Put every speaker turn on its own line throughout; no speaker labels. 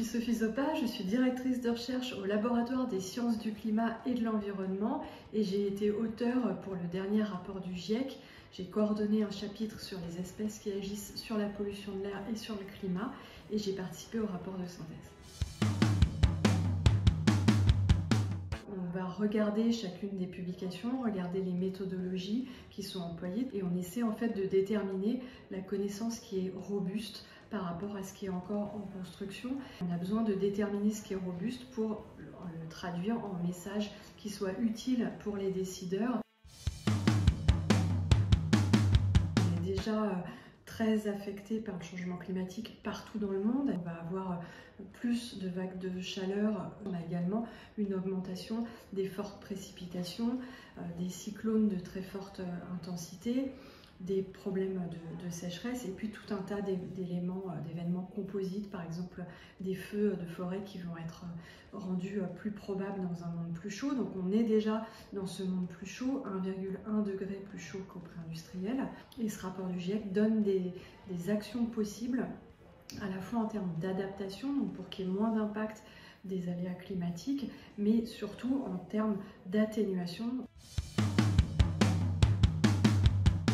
Sophie Zopa, je suis directrice de recherche au laboratoire des sciences du climat et de l'environnement et j'ai été auteure pour le dernier rapport du GIEC. J'ai coordonné un chapitre sur les espèces qui agissent sur la pollution de l'air et sur le climat et j'ai participé au rapport de synthèse. On va regarder chacune des publications, regarder les méthodologies qui sont employées et on essaie en fait de déterminer la connaissance qui est robuste par rapport à ce qui est encore en construction. On a besoin de déterminer ce qui est robuste pour le traduire en messages qui soient utiles pour les décideurs. On est déjà très affecté par le changement climatique partout dans le monde. On va avoir plus de vagues de chaleur. On a également une augmentation des fortes précipitations, des cyclones de très forte intensité, des problèmes de sécheresse et puis tout un tas d'événements composites, par exemple des feux de forêt qui vont être rendus plus probables dans un monde plus chaud. Donc on est déjà dans ce monde plus chaud, 1,1 degré plus chaud qu'au pré-industriel. Et ce rapport du GIEC donne des actions possibles à la fois en termes d'adaptation, donc pour qu'il y ait moins d'impact des aléas climatiques, mais surtout en termes d'atténuation.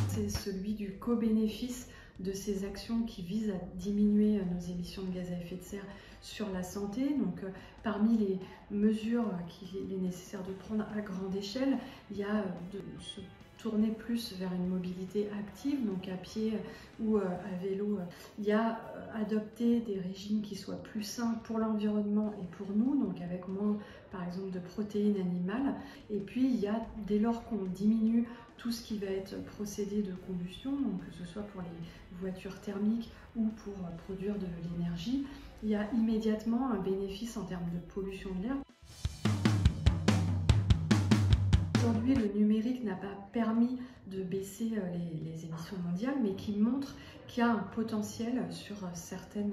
C'est celui du co-bénéfice de ces actions qui visent à diminuer nos émissions de gaz à effet de serre sur la santé. Donc parmi les mesures qu'il est nécessaire de prendre à grande échelle, il y a de se tourner plus vers une mobilité active, donc à pied ou à vélo. Il y a adopter des régimes qui soient plus sains pour l'environnement et pour nous, donc avec moins par exemple de protéines animales. Et puis il y a, dès lors qu'on diminue tout ce qui va être procédé de combustion, donc que ce soit pour les voitures thermiques ou pour produire de l'énergie, il y a immédiatement un bénéfice en termes de pollution de l'air. Aujourd'hui, le numérique n'a pas permis de baisser les émissions mondiales, mais qui montre qu'il y a un potentiel sur certains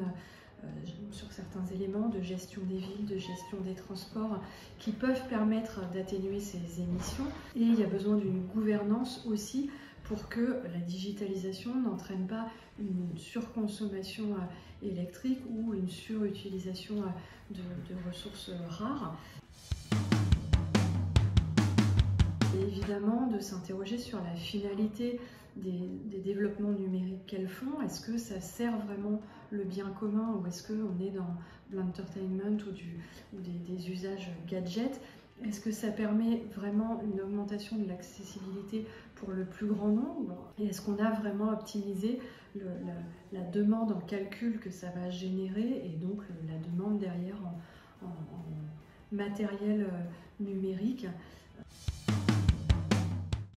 éléments de gestion des villes, de gestion des transports, qui peuvent permettre d'atténuer ces émissions. Et il y a besoin d'une gouvernance aussi pour que la digitalisation n'entraîne pas une surconsommation électrique ou une surutilisation de ressources rares. Et évidemment, de s'interroger sur la finalité des développements numériques qu'elles font. Est-ce que ça sert vraiment le bien commun ou est-ce qu'on est dans l'entertainment ou des usages gadgets? Est-ce que ça permet vraiment une augmentation de l'accessibilité pour le plus grand nombre? Et est-ce qu'on a vraiment optimisé la demande en calcul que ça va générer et donc la demande derrière en matériel numérique?